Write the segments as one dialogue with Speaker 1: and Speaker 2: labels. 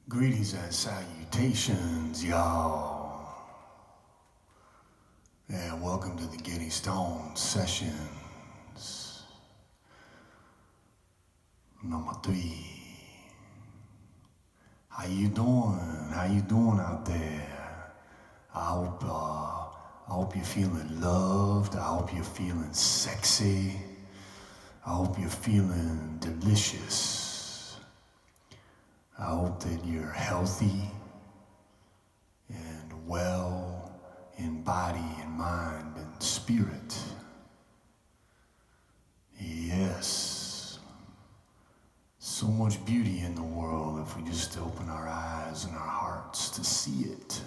Speaker 1: Greetings and salutations, y'all. And welcome to the Getting Stoned Sessions. Number 3. How you doing? How you doing out there? I hope you're feeling loved. I hope you're feeling sexy. I hope you're feeling delicious. I hope that you're healthy and well in body and mind and spirit. Yes. So much beauty in the world if we just open our eyes and our hearts to see it.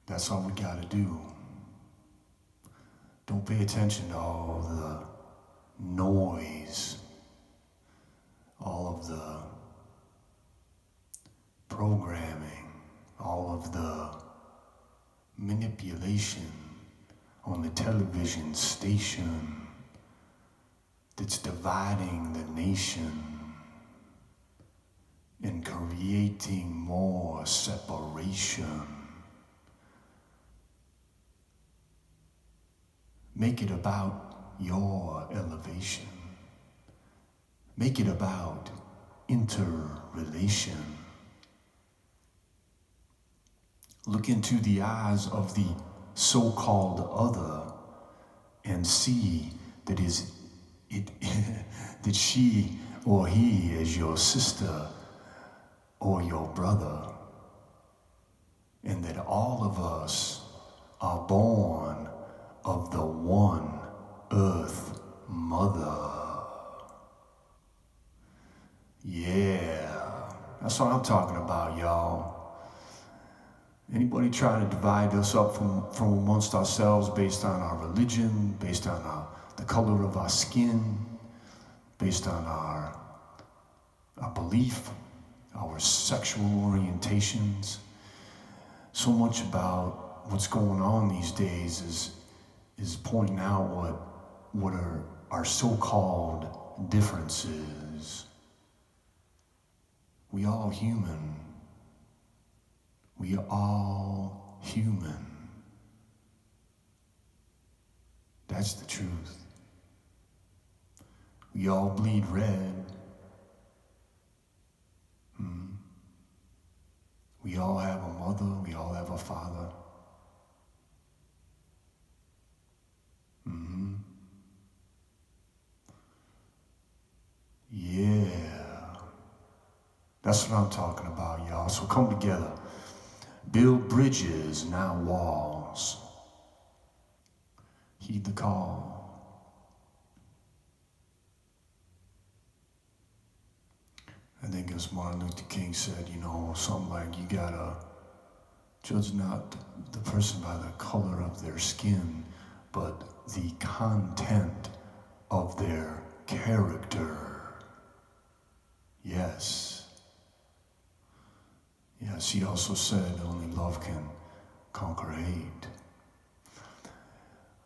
Speaker 1: That's all we gotta do. Don't pay attention to all the noise, all of the programming, all of the manipulation on the television station that's dividing the nation and creating more separation. Make it about your elevation. Make it about interrelation. Look into the eyes of the so-called other and see that that she or he is your sister or your brother, and that all of us are born of the one earth mother. Yeah, that's what I'm talking about, y'all. Anybody trying to divide us up from amongst ourselves based on our religion, based on the color of our skin, based on our belief, our sexual orientations. So much about what's going on these days is pointing out what are our so-called differences. We all human. We are all human. That's the truth. We all bleed red. We all have a mother. We all have a father. Yeah. That's what I'm talking about, y'all. So come together. Build bridges, not walls. Heed the call. I think as Martin Luther King said, something like, you gotta judge not the person by the color of their skin, but the content of their character. Yes. Yes, he also said only love can conquer hate.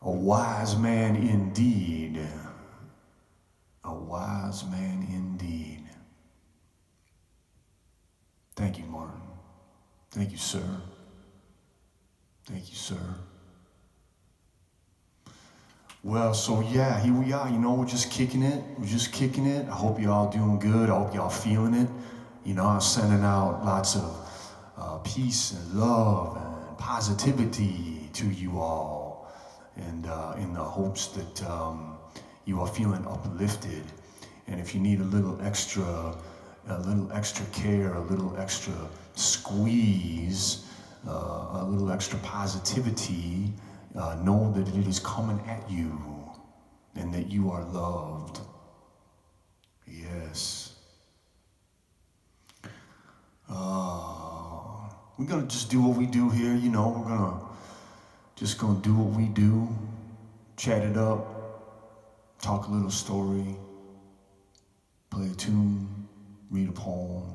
Speaker 1: A wise man indeed. A wise man indeed. Thank you, Martin. Thank you, sir. Thank you, sir. Well, so yeah, here we are. We're just kicking it. We're just kicking it. I hope you're all doing good. I hope y'all feeling it. I'm sending out lots of peace and love and positivity to you all, and in the hopes that you are feeling uplifted. And if you need a little extra care, a little extra squeeze, a little extra positivity, know that it is coming at you and that you are loved. Yes. We're gonna just do what we do here, we're just gonna do what we do, chat it up, talk a little story, play a tune, read a poem.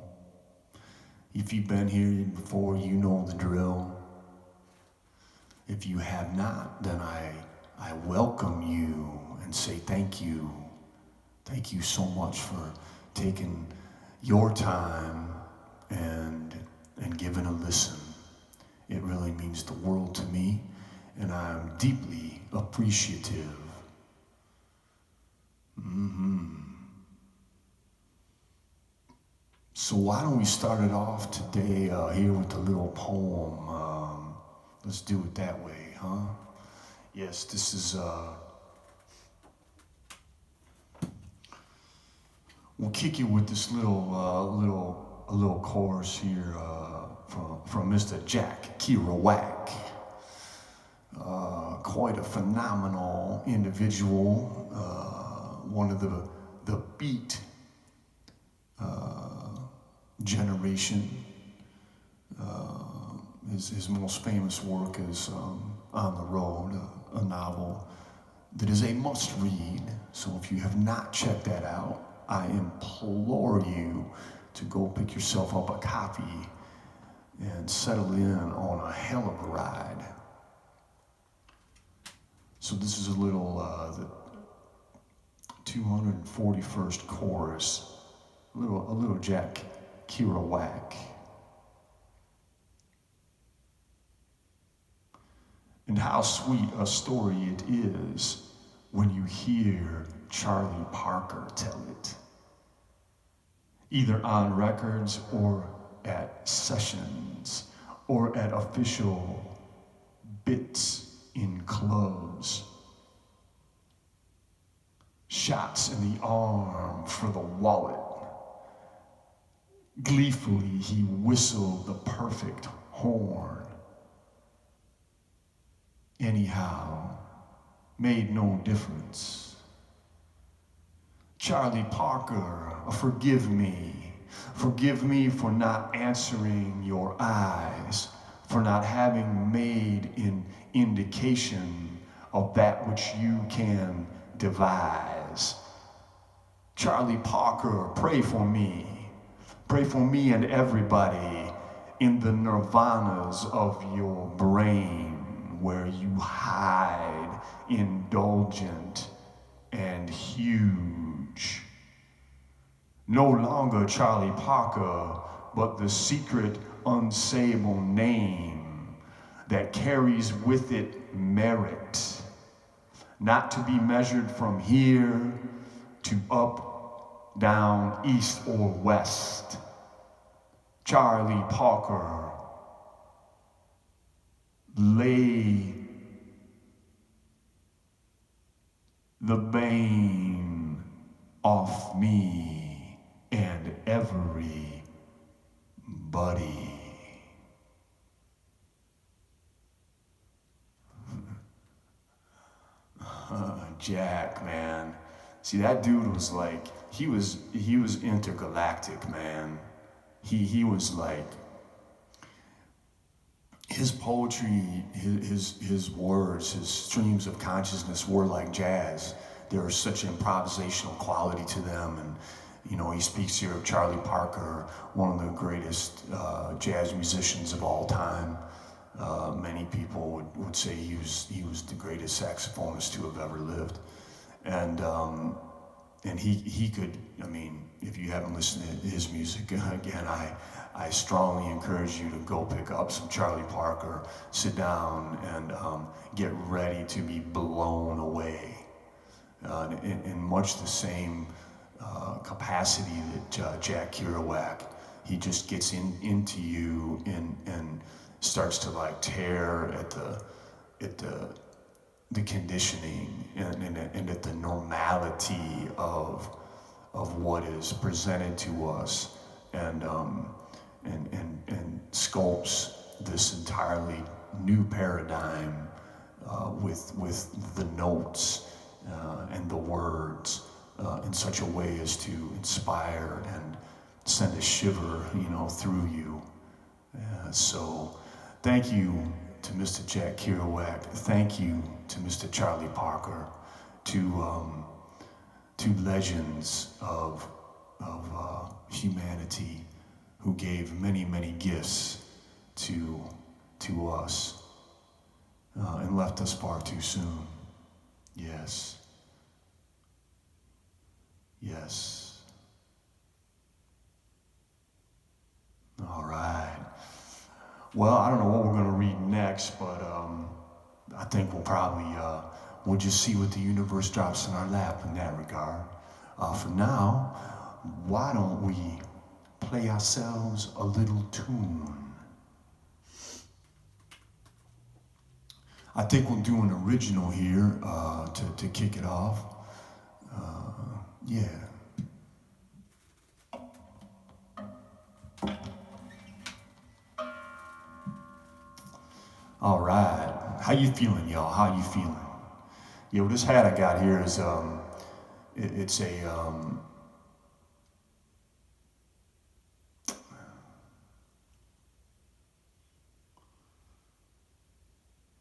Speaker 1: If you've been here before, you know the drill. If you have not, then I welcome you and say thank you. Thank you so much for taking your time and giving a listen. It really means the world to me, and I'm deeply appreciative. So why don't we start it off today here with a little poem. Let's do it that way, huh? Yes, this is, we'll kick it with this little chorus here from Mr. Jack Kerouac. Quite a phenomenal individual, one of the beat generation. His most famous work is On the Road, a novel that is a must read. So if you have not checked that out, I implore you to go pick yourself up a copy and settle in on a hell of a ride. So this is a little, the 241st chorus, a little Jack Kerouac. And how sweet a story it is when you hear Charlie Parker tell it, either on records or at sessions or at official bits in clubs. Shots in the arm for the wallet. Gleefully he whistled the perfect horn. Anyhow, made no difference. Charlie Parker, forgive me. Forgive me for not answering your eyes, for not having made an indication of that which you can devise. Charlie Parker, pray for me. Pray for me and everybody in the nirvanas of your brain, where you hide indulgent and huge. No longer Charlie Parker, but the secret unsayable name that carries with it merit, not to be measured from here to up, down, east, or west. Charlie Parker, lay the bane off me and everybody. Jack, man. See, that dude was like, he was intergalactic, man. He was like, his poetry, his words, his streams of consciousness were like jazz. There was such improvisational quality to them. And, you know, he speaks here of Charlie Parker, one of the greatest jazz musicians of all time. Many people would say he was the greatest saxophonist to have ever lived. And he could, I mean, if you haven't listened to his music, again, I strongly encourage you to go pick up some Charlie Parker, sit down, and get ready to be blown away. In much the same capacity that Jack Kerouac, he just gets into you and starts to like tear at the conditioning and at the normality of what is presented to us, and sculpts this entirely new paradigm with the notes and the words in such a way as to inspire and send a shiver, you know, through you. So thank you to Mr. Jack Kerouac. Thank you to Mr. Charlie Parker, to legends of humanity who gave many, many gifts to us and left us far too soon. Yes. Yes. Well, I don't know what we're gonna read next, but I think we'll just see what the universe drops in our lap in that regard. For now, why don't we play ourselves a little tune? I think we'll do an original here to kick it off. Yeah. All right. How you feeling, y'all? How you feeling? Yo, this hat I got here is it's a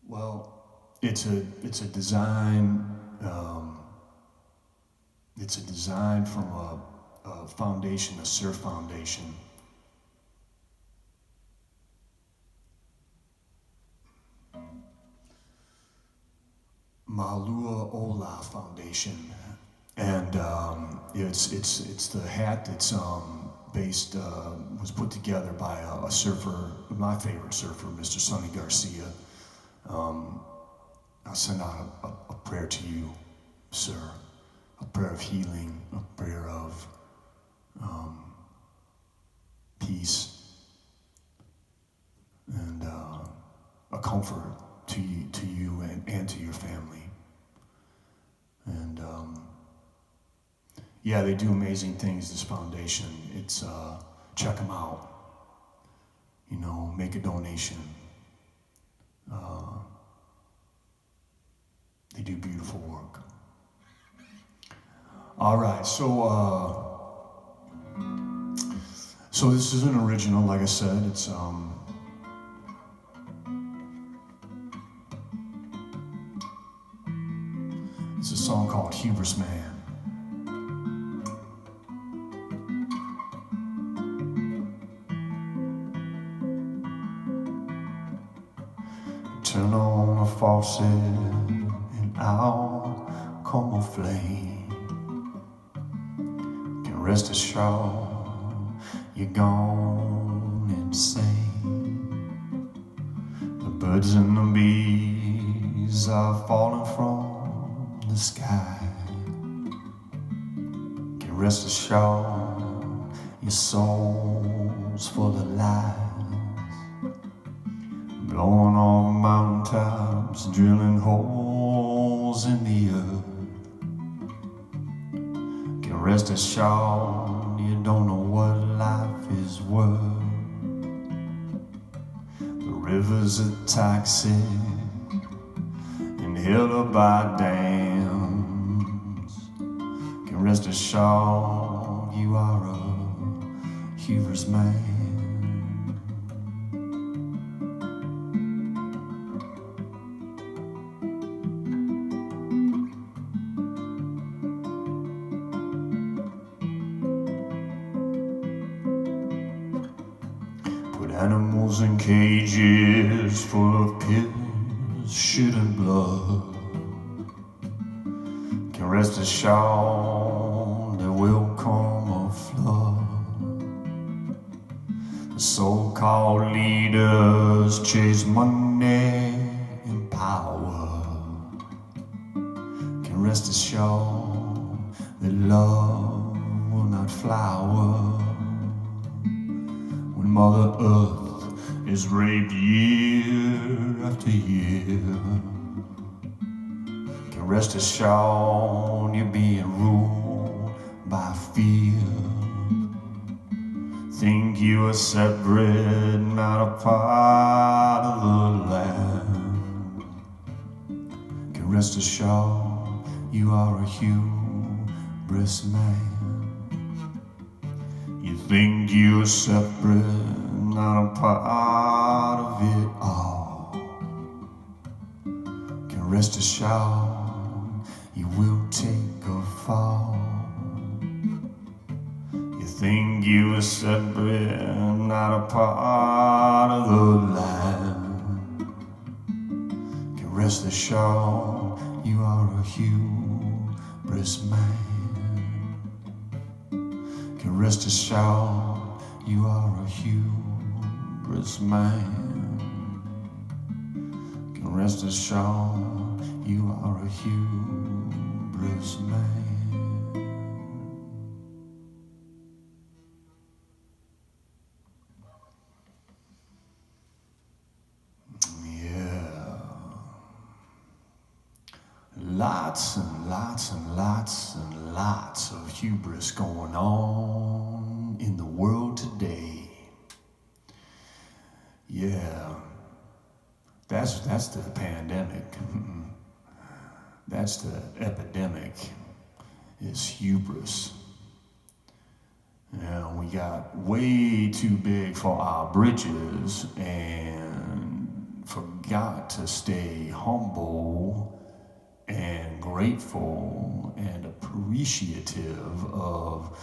Speaker 1: well, it's a design. It's a design from a foundation, a surf foundation. Malua Ola Foundation, and it's the hat that's based was put together by a surfer, my favorite surfer, Mr. Sonny Garcia. I send out a prayer to you, sir, a prayer of healing, a prayer of peace, and a comfort to you and to your family. And yeah, they do amazing things, this foundation. It's check them out. You know, make a donation. They do beautiful work. All right, so this is an original, like I said. It's a song called Hubris Man. Turn on a faucet and out come a flame. Can rest assured you're gone insane. The birds and the bees are falling from the sky. Can rest assured your soul's full of lies. Blowing on mountaintops, drilling holes in the earth. Can rest assured you don't know what life is worth. The rivers are toxic and held by dams. Can rest assured you are a Hubris Man. Animals in cages full of pills, shit and blood. Can rest assured there will come a flood. The so-called leaders chase money and power. Can rest assured that love will not flower. When Mother Earth is raped year after year, can rest assured you're being ruled by fear. Think you are separate, not a part of the land. Can rest assured you are a hubris man. You think you're separate, not a part of it all. Can rest assured you will take a fall. You think you're separate, not a part of the land. Can rest assured you are a hubris man. Can rest assured you are a hubris man. rest assured you are a hubris man. Yeah. Lots and lots and lots and lots of hubris going on in the world today. Yeah. That's the pandemic. That's the epidemic, is hubris. Yeah, we got way too big for our britches and forgot to stay humble and grateful and appreciative of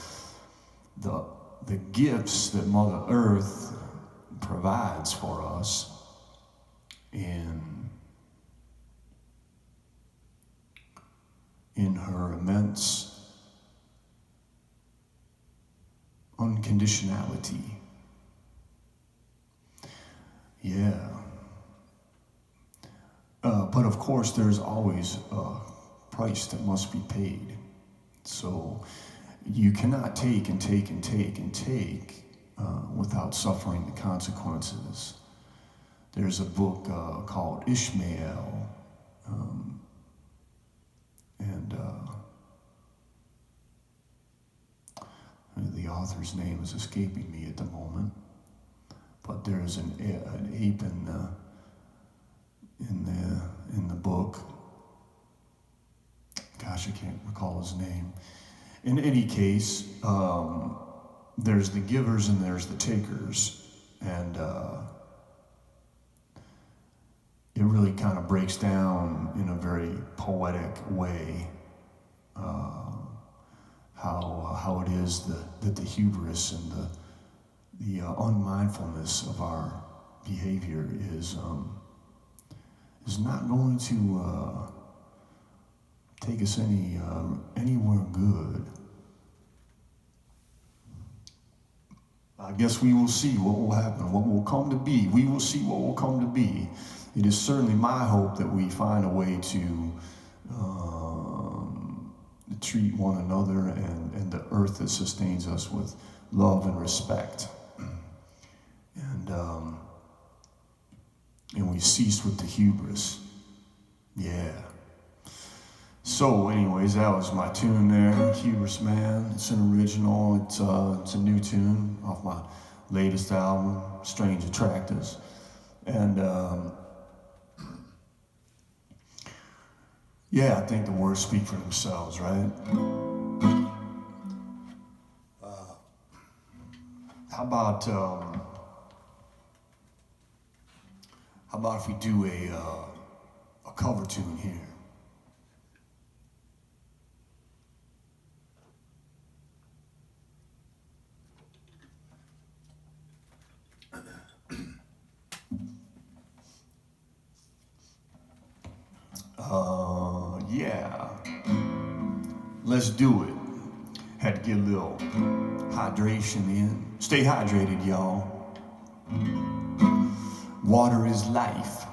Speaker 1: the gifts that Mother Earth provides for us in her immense unconditionality. Yeah. But of course, there's always a price that must be paid. So you cannot take and take and take and take without suffering the consequences. There's a book called Ishmael, and the author's name is escaping me at the moment, but there's an ape in the book. Gosh, I can't recall his name. In any case, there's the givers and there's the takers, and it really kind of breaks down in a very poetic way how it is that the hubris and the unmindfulness of our behavior is not going to take us anywhere good. I guess we will see what will happen, what will come to be. We will see what will come to be. It is certainly my hope that we find a way to treat one another and the earth that sustains us with love and respect. And we cease with the hubris. Yeah. So anyways, that was my tune there, Hubris Man. It's an original, it's a new tune off my latest album, Strange Attractors. And yeah, I think the words speak for themselves, right? How about if we do a cover tune here? Yeah, let's do it. Had to get a little hydration in. Stay hydrated, y'all. Water is life.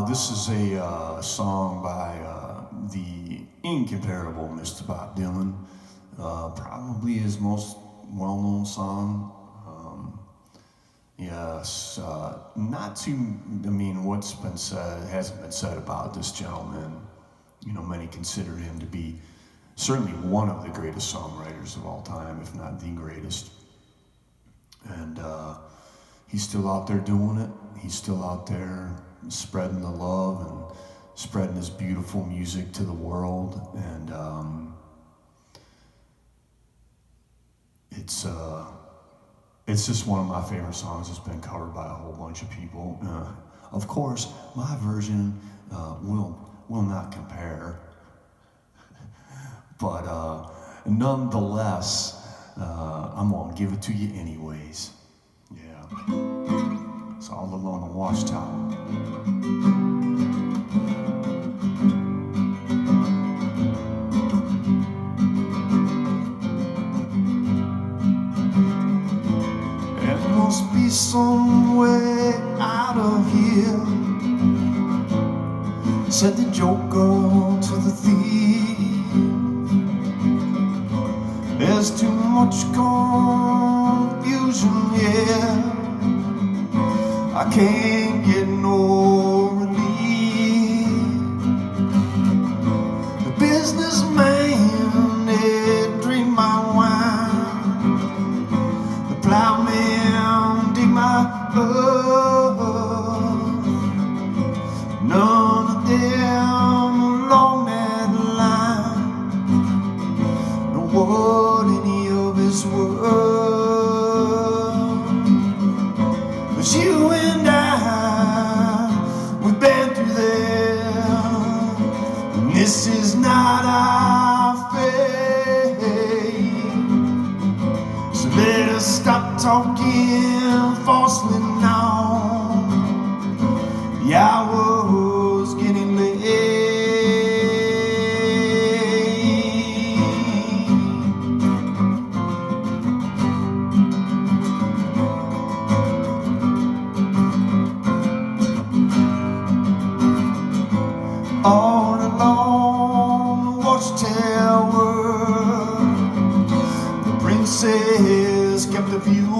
Speaker 1: This is a song by the incomparable Mr. Bob Dylan. Probably his most well-known song. Yes, not too, I mean, what's been said, hasn't been said about this gentleman. You know, many consider him to be certainly one of the greatest songwriters of all time, if not the greatest. And he's still out there doing it. He's still out there spreading the love and spreading his beautiful music to the world. And it's just one of my favorite songs. It's been covered by a whole bunch of people. Of course, my version will not compare, but nonetheless, I'm gonna give it to you anyways. Yeah, it's All Along The Watchtower. Must be some way out out of here, said the joker to the thief. There's too much confusion here, I can't get no relief. The businessman had drank my wine, the plowman dig my earth. None of them along that line know what any of his world. But you and I, we've been through there, and this is not our fate. So let us stop talking falsely now. The hour's getting late. All along the watchtower, the princess kept a view.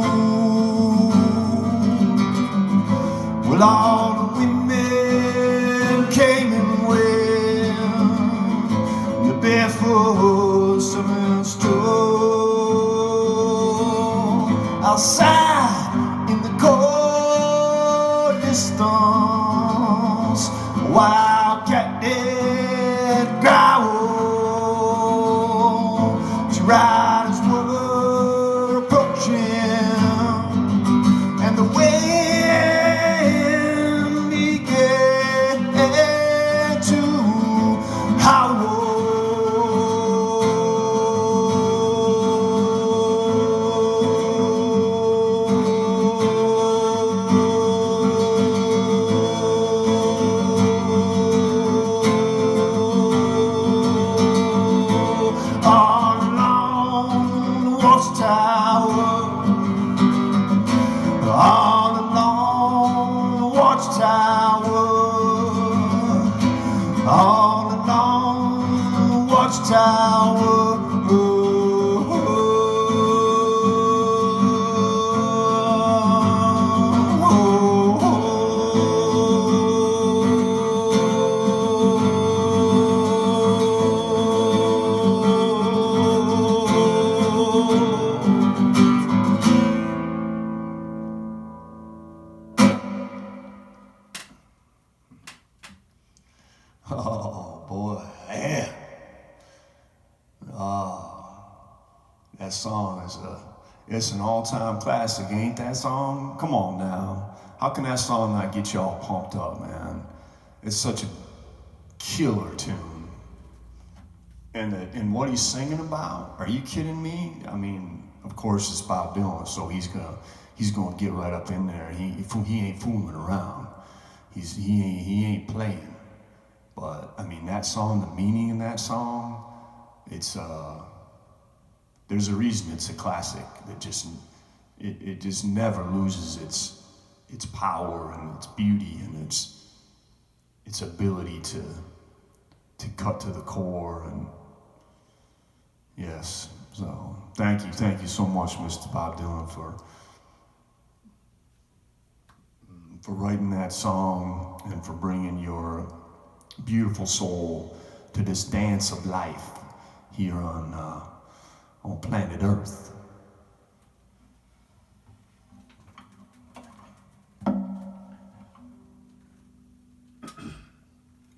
Speaker 1: Well, all the women came and went, the barefoot summer stroll outside in the cold distance. A wildcat did growl. Two riders were approaching, and the wind began to howl. All along the watchtower, all along the watchtower, all along the watchtower. Oh boy, yeah. That song it's an all-time classic, ain't that song? Come on now. How can that song not get y'all pumped up, man? It's such a killer tune. And what he's singing about, are you kidding me? I mean, of course it's Bob Dylan, so he's gonna get right up in there. He ain't fooling around. He ain't playing. But I mean, that song, the meaning in that song, it's there's a reason it's a classic. That it just never loses its power and its beauty and its ability to cut to the core. And yes, so thank you so much, Mr. Bob Dylan, for writing that song and for bringing your beautiful soul to this dance of life here on planet Earth.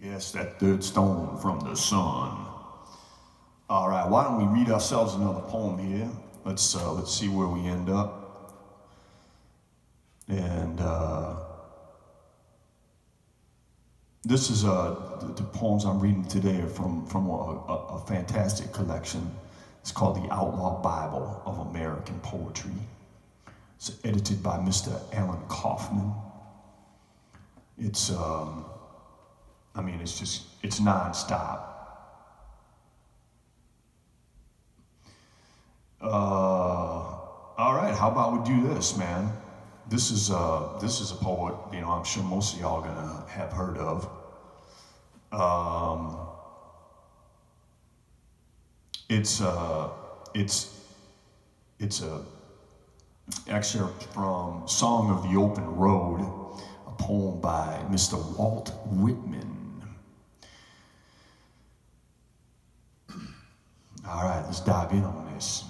Speaker 1: Yes, that third stone from the sun. All right, why don't we read ourselves another poem here? Let's see where we end up. And this is the poems I'm reading today are from a fantastic collection. It's called The Outlaw Bible of American Poetry. It's edited by Mr. Alan Kaufman. It's it's nonstop. All right, how about we do this, man? This is a poet, you know, I'm sure most of y'all gonna have heard of. It's a excerpt from Song of the Open Road, a poem by Mr. Walt Whitman. All right, let's dive in on this.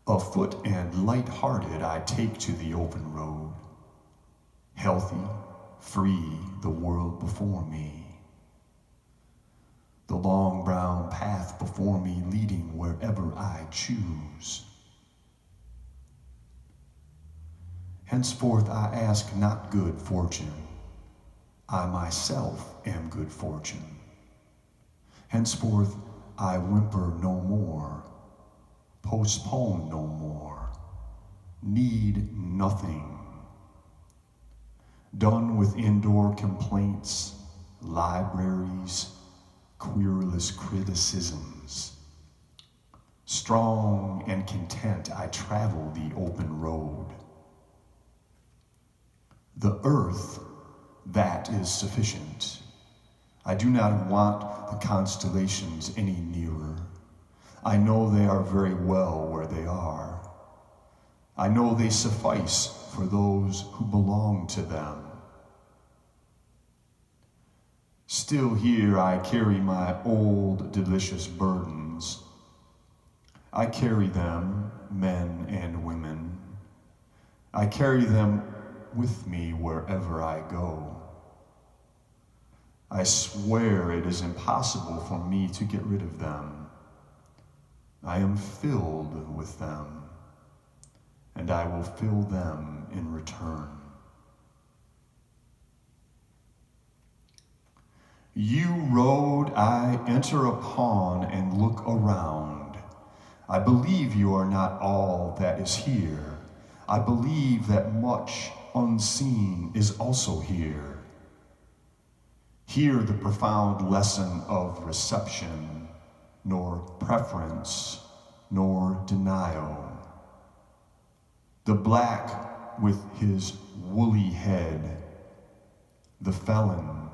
Speaker 1: Afoot and light-hearted I take to the open road, healthy, free, the world before me. The long brown path before me leading wherever I choose. Henceforth I ask not good fortune, I myself am good fortune. Henceforth I whimper no more, postpone no more, need nothing. Done with indoor complaints, libraries, querulous criticisms. Strong and content I travel the open road. The earth, that is sufficient. I do not want the constellations any nearer. I know they are very well where they are. I know they suffice for those who belong to them. Still here I carry my old delicious burdens. I carry them, men and women. I carry them with me wherever I go. I swear it is impossible for me to get rid of them. I am filled with them, and I will fill them in return. You road I enter upon and look around. I believe you are not all that is here. I believe that much unseen is also here. Here the profound lesson of reception, nor preference, nor denial. The black with his woolly head, the felon,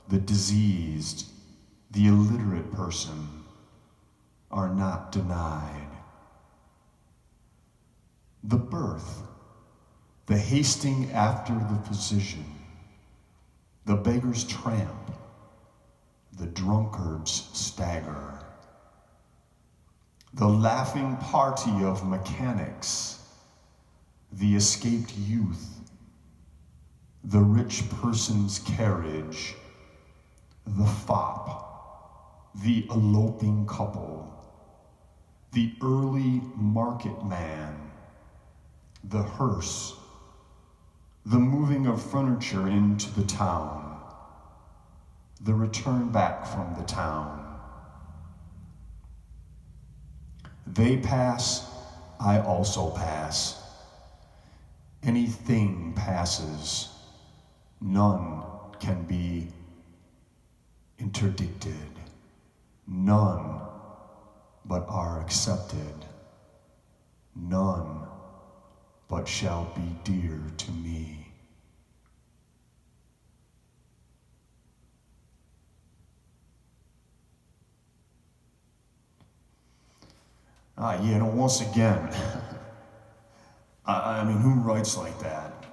Speaker 1: the diseased, the illiterate person are not denied. The birth, the hasting after the physician, the beggar's tramp, the drunkard's stagger, the laughing party of mechanics, the escaped youth, the rich person's carriage, the fop, the eloping couple, the early market man, the hearse, the moving of furniture into the town, the return back from the town. They pass, I also pass. Anything passes, none can be interdicted, none but are accepted, none but shall be dear to me. Once again, I mean, who writes like that?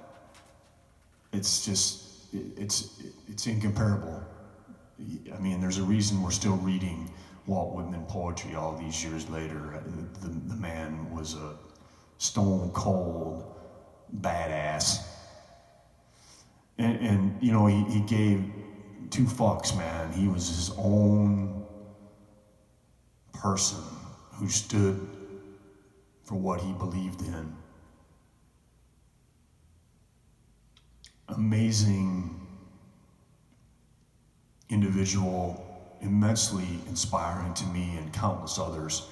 Speaker 1: It's just, it's incomparable. I mean, there's a reason we're still reading Walt Whitman poetry all these years later. The man was a stone cold badass. And you know, he gave two fucks, man. He was his own person who stood for what he believed in. Amazing individual, immensely inspiring to me and countless others.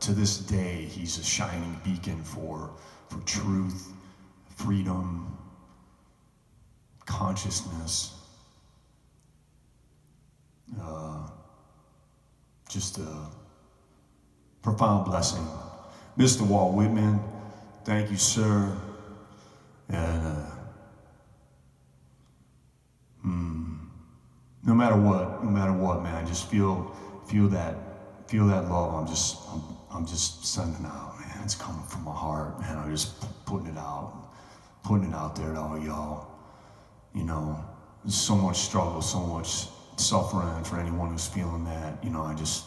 Speaker 1: To this day, he's a shining beacon for truth, freedom, consciousness. Just a profound blessing. Mr. Walt Whitman, thank you, sir. And no matter what, man, just feel that love. I'm just sending out, man. It's coming from my heart, man. I'm just putting it out there to all y'all. You know, there's so much struggle, so much suffering for anyone who's feeling that. You know, I just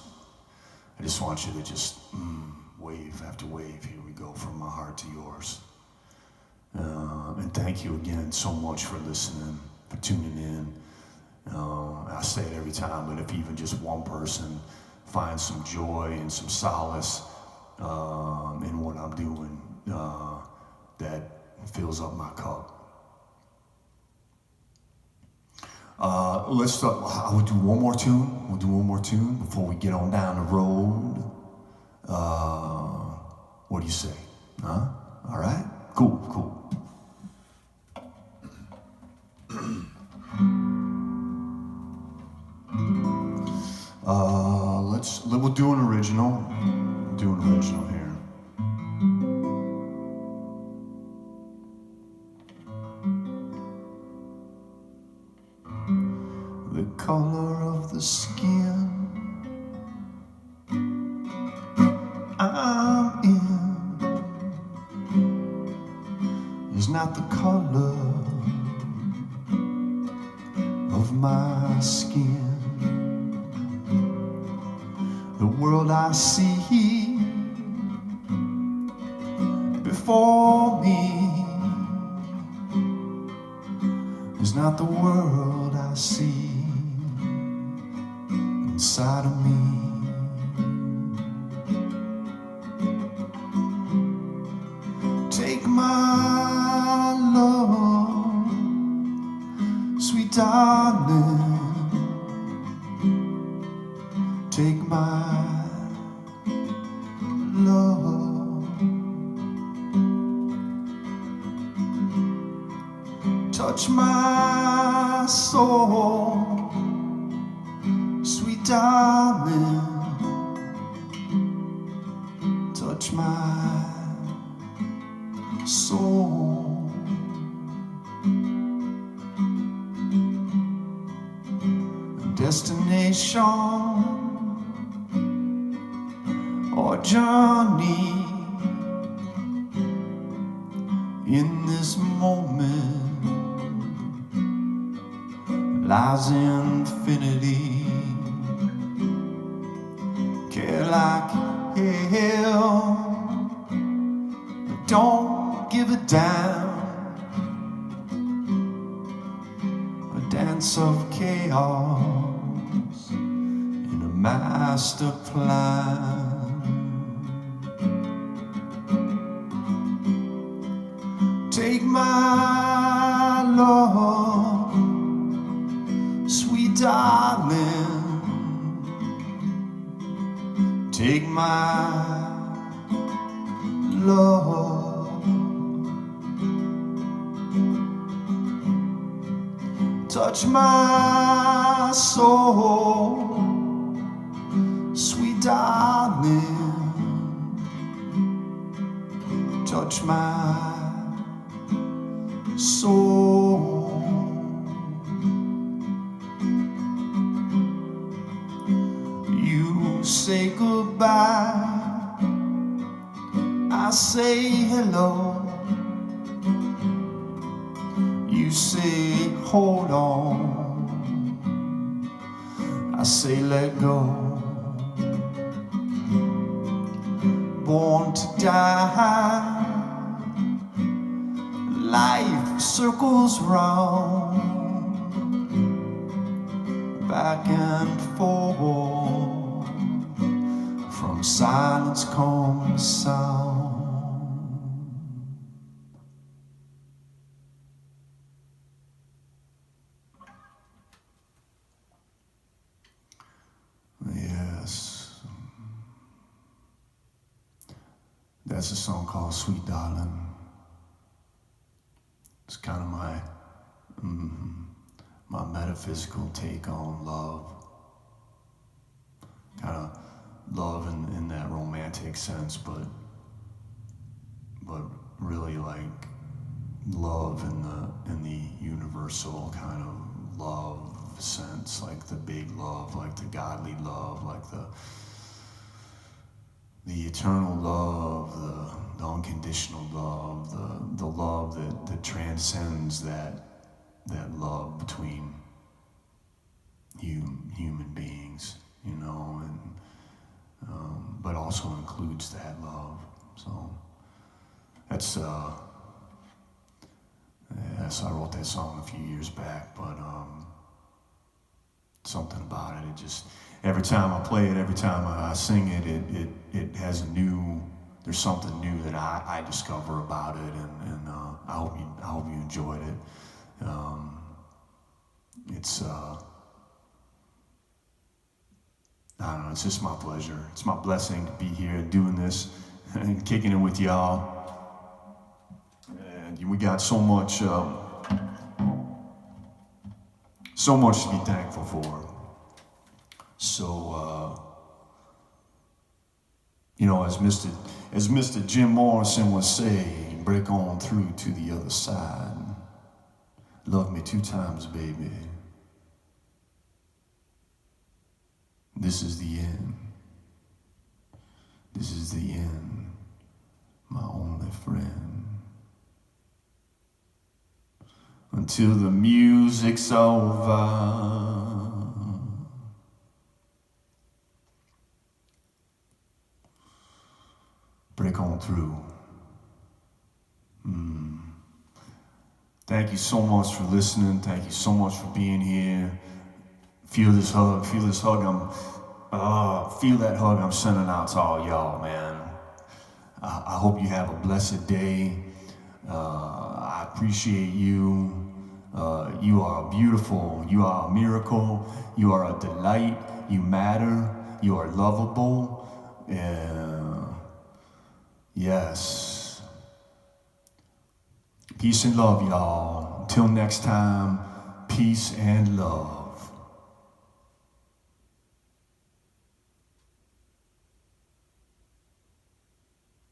Speaker 1: want you to just wave after wave. Here we go, from my heart to yours. And thank you again so much for listening, for tuning in. I say it every time, but if even just one person finds some joy and some solace in what I'm doing, that fills up my cup. Let's start. We'll do one more tune. We'll do one more tune before we get on down the road. What do you say? Huh? All right? Cool. We'll do an original. Here. The color of the skin I'm in is not the color of my skin. The world I see before me is not the world I see inside of me. Take my love, sweet darling. Take my love, touch my soul, sweet darling. Touch my soul. Destination or journey in this moment lies infinity. Care like hell, but don't give a damn. A dance of chaos in a master plan. Take my love, sweet darling. Take my love, touch my soul, sweet darling. Touch my soul. You say goodbye, I say hello. You say hold on, I say let go. Born to die, life circles round, back and forth. From silence comes sound. Yes, that's a song called Sweet Darling. It's kind of my metaphysical take on love. Kind of love in that romantic sense, but but really like love in the universal kind of love sense, like the big love, like the godly love, like the eternal love, the unconditional love, the love that transcends that love between human beings, you know, and but also includes that love. So that's yes, I wrote that song a few years back, but something about it. It just, every time I play it, every time I sing it, it has a new, there's something new that I discover about it, and I hope you enjoyed it. It's I don't know, it's just my pleasure. It's my blessing to be here doing this and kicking it with y'all. And we got so much to be thankful for. So, you know, as Mr. Jim Morrison would say, break on through to the other side. Love me 2 times, baby. This is the end. This is the end, my only friend. Until the music's over, break on through. Thank you so much for listening. Thank you so much for being here. Feel this hug. Feel this hug. Feel that hug I'm sending out to all y'all, man. I hope you have a blessed day. I appreciate you. You are beautiful. You are a miracle. You are a delight. You matter. You are lovable. Yes. Peace and love, y'all. Until next time, peace and love.